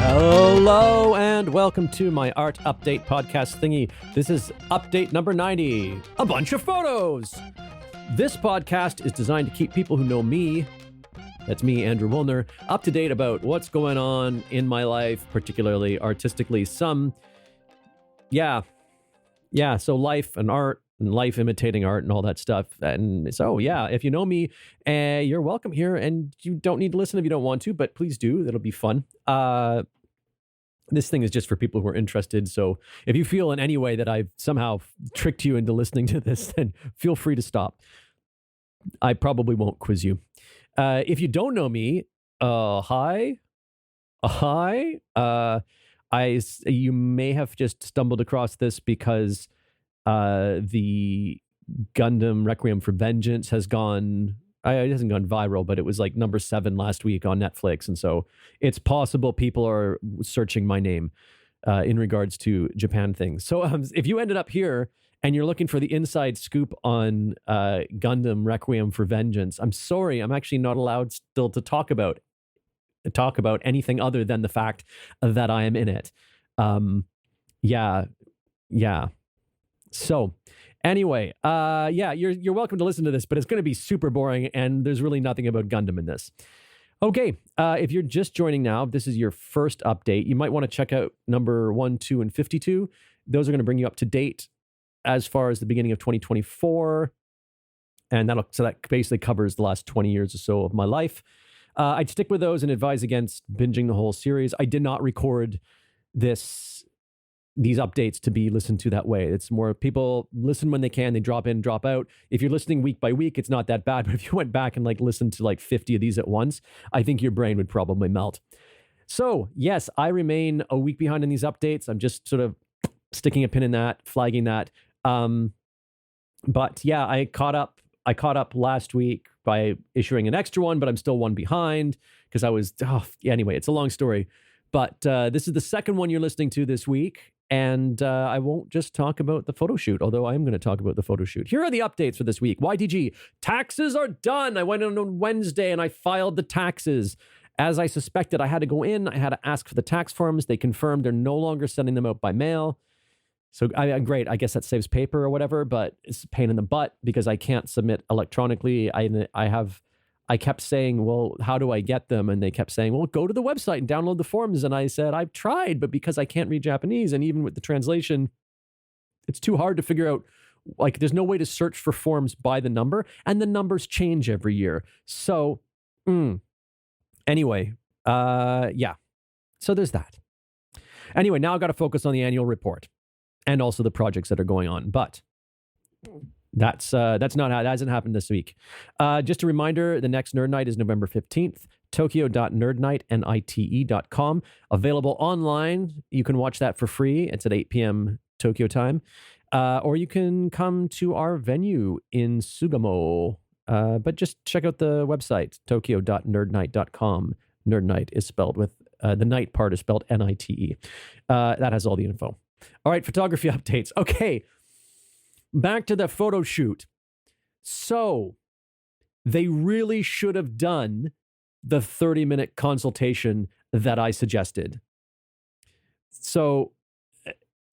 Hello and welcome to my art update podcast thingy. This is update number 90, a bunch of photos. This podcast is designed to keep people who know me, that's me, Andrew Woolner, up to date about what's going on in my life, particularly artistically. So life and art and life imitating art and all that stuff. And so, if you know me, you're welcome here, and you don't need to listen if you don't want to, but please do. That'll be fun. This thing is just for people who are interested. So if you feel in any way that I've somehow tricked you into listening to this, then feel free to stop. I probably won't quiz you. If you don't know me, hi. You may have just stumbled across this because the Gundam Requiem for Vengeance has gone... it hasn't gone viral, but it was like number 7 last week on Netflix. And so it's possible people are searching my name in regards to Japan things. So if you ended up here and you're looking for the inside scoop on Gundam Requiem for Vengeance, I'm sorry, I'm actually not allowed still to talk about anything other than the fact that I am in it. So anyway, you're welcome to listen to this, but it's going to be super boring, and there's really nothing about Gundam in this. Okay, if you're just joining now, if this is your first update, you might want to check out number 1, 2, and 52. Those are going to bring you up to date as far as the beginning of 2024, and that basically covers the last 20 years or so of my life. I'd stick with those and advise against binging the whole series. I did not record these updates to be listened to that way. It's more people listen when they can, they drop in, drop out. If you're listening week by week, it's not that bad. But if you went back and listened to 50 of these at once, I think your brain would probably melt. So yes, I remain a week behind in these updates. I'm just sort of sticking a pin in that, flagging that. But yeah, I caught up last week by issuing an extra one, but I'm still one behind because anyway, it's a long story. But this is the second one you're listening to this week. And I won't just talk about the photo shoot, although I am going to talk about the photo shoot. Here are the updates for this week. YTG, taxes are done. I went in on Wednesday and I filed the taxes. As I suspected, I had to go in. I had to ask for the tax forms. They confirmed they're no longer sending them out by mail. So great. I guess that saves paper or whatever, but it's a pain in the butt because I can't submit electronically. I kept saying, well, how do I get them? And they kept saying, well, go to the website and download the forms. And I said, I've tried, but because I can't read Japanese, and even with the translation, it's too hard to figure out, there's no way to search for forms by the number, and the numbers change every year. So, anyway, so there's that. Anyway, now I've got to focus on the annual report and also the projects that are going on. But that's not how that hasn't happened this week. Just a reminder, the next Nerd Night is November 15th, tokyo.nerdnight.com. Available online. You can watch that for free. It's at 8 p.m. Tokyo time. Or you can come to our venue in Sugamo. But just check out the website, tokyo.nerdnight.com. Nerd Night is spelled with, the night part is spelled N-I-T-E. That has all the info. All right, photography updates. Okay. Back to the photo shoot. So they really should have done the 30-minute consultation that I suggested. So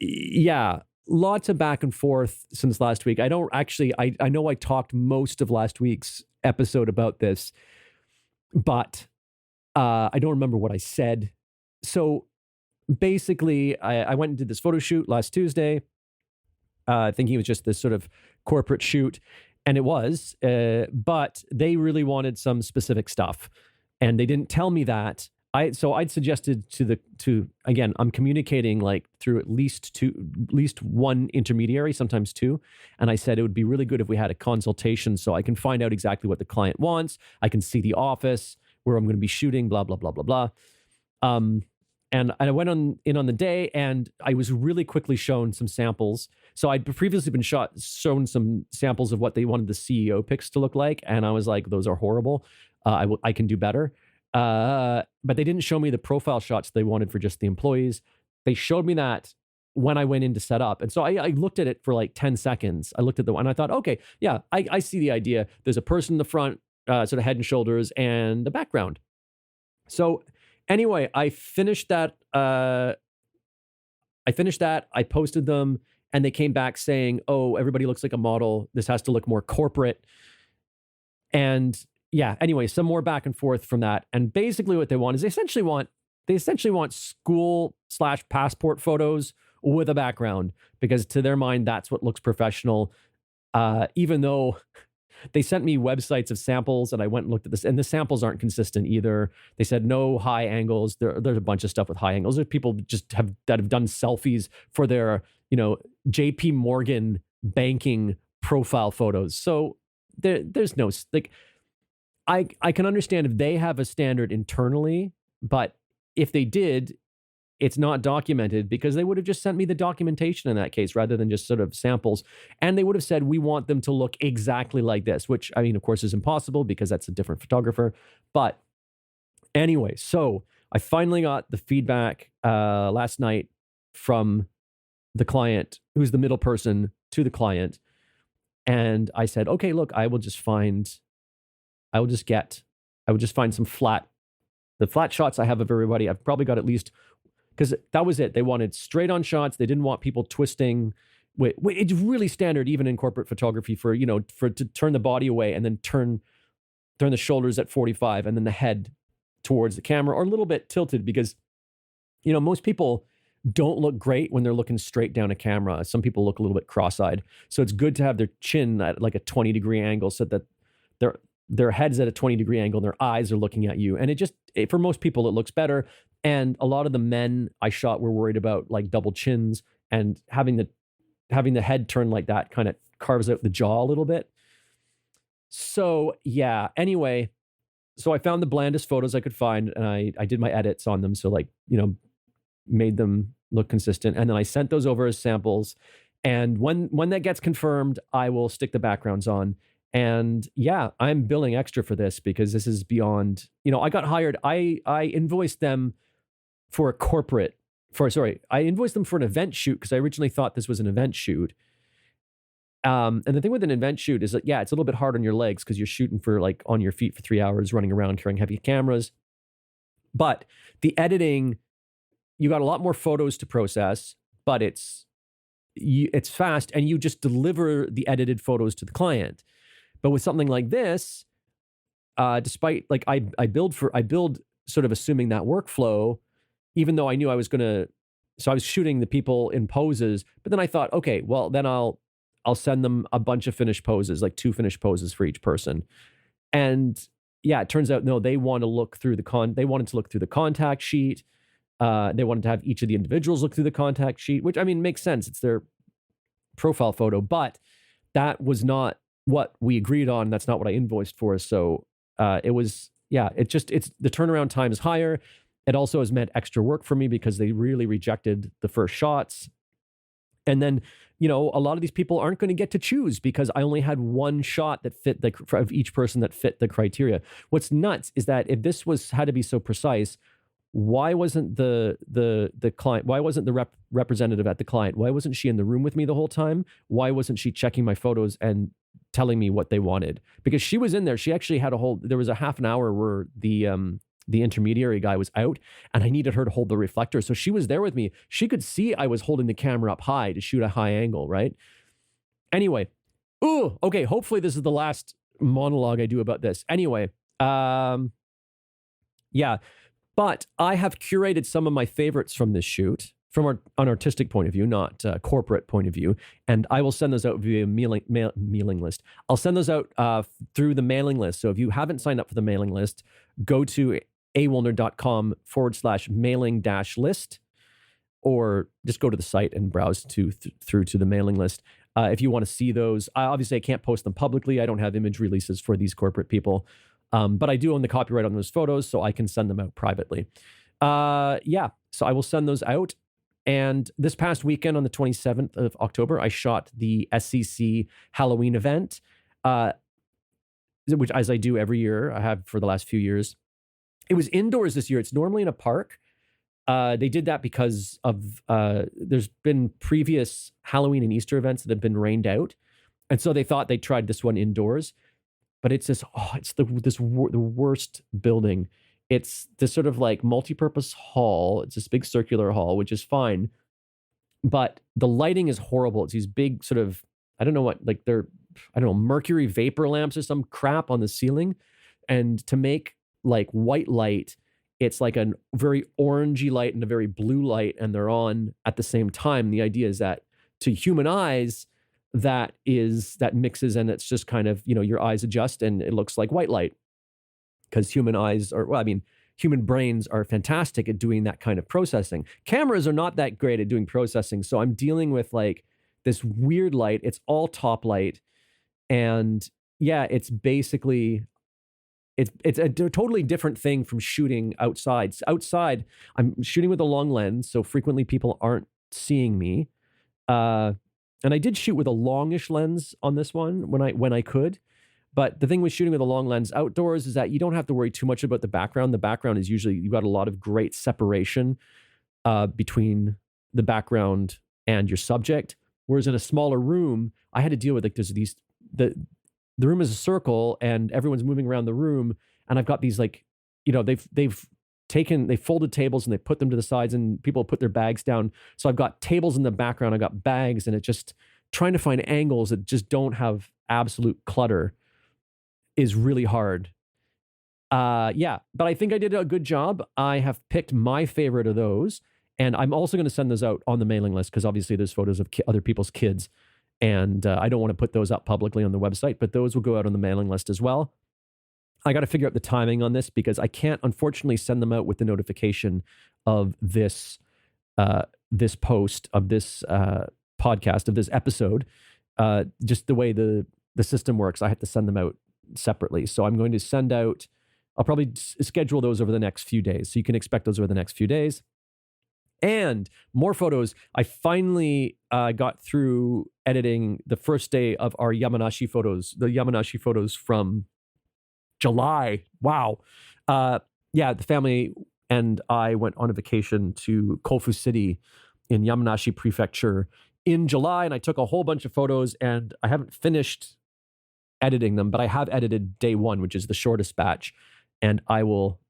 yeah, lots of back and forth since last week. I know I talked most of last week's episode about this, but I don't remember what I said. So basically, I went and did this photo shoot last Tuesday. Thinking it was just this sort of corporate shoot, and it was, but they really wanted some specific stuff, and they didn't tell me that. So I'd suggested again, I'm communicating through at least one intermediary, sometimes two, and I said it would be really good if we had a consultation so I can find out exactly what the client wants. I can see the office where I'm going to be shooting, blah blah blah blah blah. And I went in on the day, and I was really quickly shown some samples. So I'd previously been shown some samples of what they wanted the CEO pics to look like, and I was like, those are horrible. I can do better. But they didn't show me the profile shots they wanted for just the employees. They showed me that when I went in to set up. And so I looked at it for 10 seconds. I looked at the one, and I thought, okay, yeah, I see the idea. There's a person in the front, sort of head and shoulders, and the background. So Anyway, I finished that. I posted them, and they came back saying, "Oh, everybody looks like a model. This has to look more corporate." And yeah, anyway, some more back and forth from that. And basically, what they want is they essentially want school/passport photos with a background, because to their mind, that's what looks professional. Even though they sent me websites of samples, and I went and looked at this, and the samples aren't consistent either. They said no high angles. There's a bunch of stuff with high angles. There's people that have done selfies for their, JP Morgan banking profile photos. So there's no, like, I can understand if they have a standard internally, but if they did, it's not documented, because they would have just sent me the documentation in that case rather than just sort of samples. And they would have said, we want them to look exactly like this, which, I mean, of course, is impossible because that's a different photographer. But anyway, so I finally got the feedback last night from the client, who's the middle person to the client. And I said, okay, look, I will just find some the flat shots I have of everybody. I've probably got at least, because that was it. They wanted straight on shots. They didn't want people twisting. It's really standard, even in corporate photography, for to turn the body away and then turn the shoulders at 45 and then the head towards the camera, or a little bit tilted, because most people don't look great when they're looking straight down a camera. Some people look a little bit cross-eyed. So it's good to have their chin at like a 20-degree angle, so that their head's at a 20-degree angle and their eyes are looking at you. And for most people, it looks better. And a lot of the men I shot were worried about like double chins, and having the head turn like that kind of carves out the jaw a little bit. So yeah, anyway, so I found the blandest photos I could find, and I did my edits on them. So made them look consistent. And then I sent those over as samples. And when that gets confirmed, I will stick the backgrounds on. And yeah, I'm billing extra for this, because this is beyond, I got hired. I invoiced them for I invoiced them for an event shoot, because I originally thought this was an event shoot. And the thing with an event shoot is that, yeah, it's a little bit hard on your legs, because you're shooting for like on your feet for 3 hours, running around carrying heavy cameras. But the editing, you got a lot more photos to process, but it's fast, and you just deliver the edited photos to the client. But with something like this, despite like I build sort of assuming that workflow, even though I knew I was so I was shooting the people in poses, but then I thought, okay, well then I'll send them a bunch of finished poses, like 2 finished poses for each person. And yeah, it turns out, no, they wanted to look through the contact sheet. They wanted to have each of the individuals look through the contact sheet, which, I mean, makes sense. It's their profile photo, but that was not what we agreed on. That's not what I invoiced for. So it's the turnaround time is higher. It also has meant extra work for me, because they really rejected the first shots. And then, a lot of these people aren't going to get to choose, because I only had one shot that fit of each person that fit the criteria. What's nuts is that if this had to be so precise, why wasn't the client, why wasn't the representative at the client, why wasn't she in the room with me the whole time? Why wasn't she checking my photos and telling me what they wanted? Because she was in there. She actually had there was a half an hour where the intermediary guy was out, and I needed her to hold the reflector. So she was there with me. She could see I was holding the camera up high to shoot a high angle, right? Anyway, okay, hopefully this is the last monologue I do about this. Anyway, yeah, but I have curated some of my favorites from this shoot, from an artistic point of view, not a corporate point of view. And I will send those out via mailing list. I'll send those out through the mailing list. So if you haven't signed up for the mailing list, go to awoolner.com/mailing-list, or just go to the site and browse through to the mailing list. If you want to see those, obviously I can't post them publicly. I don't have image releases for these corporate people. But I do own the copyright on those photos, so I can send them out privately. Yeah, so I will send those out. And this past weekend, on the 27th of October, I shot the SCC Halloween event, which, as I do every year, I have for the last few years. It was indoors this year. It's normally in a park. They did that because of there's been previous Halloween and Easter events that have been rained out, and so they thought they'd tried this one indoors. But it's the worst building It's this sort of like multi-purpose hall. It's this big circular hall, which is fine, but the lighting is horrible. It's these big sort of, I don't know what, like I don't know, mercury vapor lamps or some crap on the ceiling. And to make like white light, it's like a very orangey light and a very blue light, and they're on at the same time. The idea is that to human eyes, that mixes, and it's just kind of, your eyes adjust and it looks like white light. Because human brains are fantastic at doing that kind of processing. Cameras are not that great at doing processing. So I'm dealing with like this weird light. It's all top light. And yeah, it's basically, it's a totally different thing from shooting outside. Outside, I'm shooting with a long lens, so frequently people aren't seeing me. And I did shoot with a longish lens on this one when I could. But the thing with shooting with a long lens outdoors is that you don't have to worry too much about the background. The background is usually, you've got a lot of great separation between the background and your subject. Whereas in a smaller room, I had to deal with like there's the room is a circle and everyone's moving around the room, and I've got these like, they folded tables and they put them to the sides and people put their bags down. So I've got tables in the background, I've got bags, and it just trying to find angles that just don't have absolute clutter is really hard. Yeah, but I think I did a good job. I have picked my favorite of those, and I'm also going to send those out on the mailing list because obviously there's photos of other people's kids, and I don't want to put those up publicly on the website, but those will go out on the mailing list as well. I got to figure out the timing on this because I can't, unfortunately, send them out with the notification of this this post of this podcast of this episode. Just the way the system works, I have to send them out separately. So I'm going to send out, I'll probably schedule those over the next few days. So you can expect those over the next few days. And more photos. I finally got through editing the first day of our Yamanashi photos, the Yamanashi photos from July. Wow. Yeah, the family and I went on a vacation to Kofu City in Yamanashi Prefecture in July, and I took a whole bunch of photos, and I haven't finished editing them, but I have edited day one, which is the shortest batch, and I will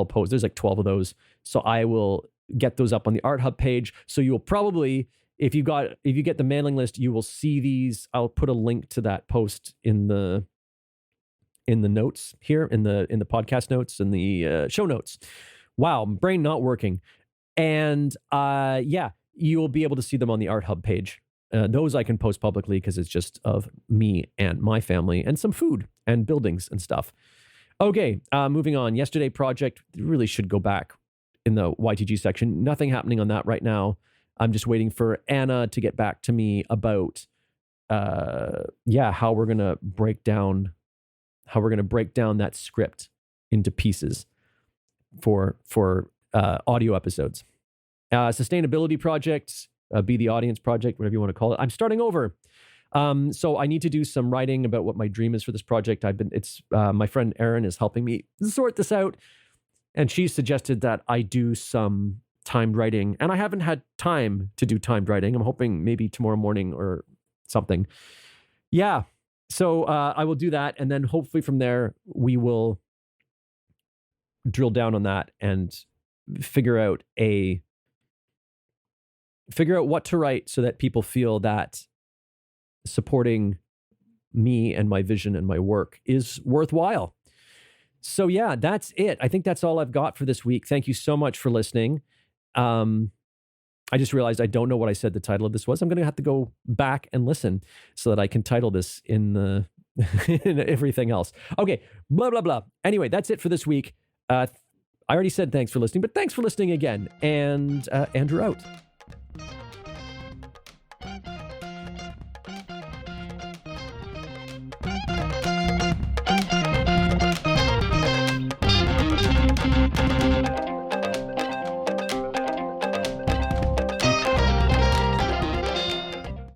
post. There's like 12 of those, so I will get those up on the Art Hub page. So you'll probably, if you get the mailing list, you will see these. I'll put a link to that post in the notes here, in the podcast notes, in the show notes. Wow, brain not working. And yeah, you will be able to see them on the Art Hub page. Those I can post publicly because it's just of me and my family and some food and buildings and stuff. Okay, moving on. Yesterday project, really should go back in the YTG section. Nothing happening on that right now. I'm just waiting for Anna to get back to me about how we're going to break down that script into pieces for audio episodes. Sustainability project, Be the Audience project, whatever you want to call it. I'm starting over. So I need to do some writing about what my dream is for this project. My friend Erin is helping me sort this out, and she suggested that I do some timed writing, and I haven't had time to do timed writing. I'm hoping maybe tomorrow morning or something. Yeah. So I will do that, and then hopefully from there we will drill down on that and figure out what to write so that people feel that supporting me and my vision and my work is worthwhile. So yeah, that's it. I think that's all I've got for this week. Thank you so much for listening. I just realized I don't know what I said the title of this was. I'm going to have to go back and listen so that I can title this in everything else. Okay, blah, blah, blah. Anyway, that's it for this week. I already said thanks for listening, but thanks for listening again. And Andrew out.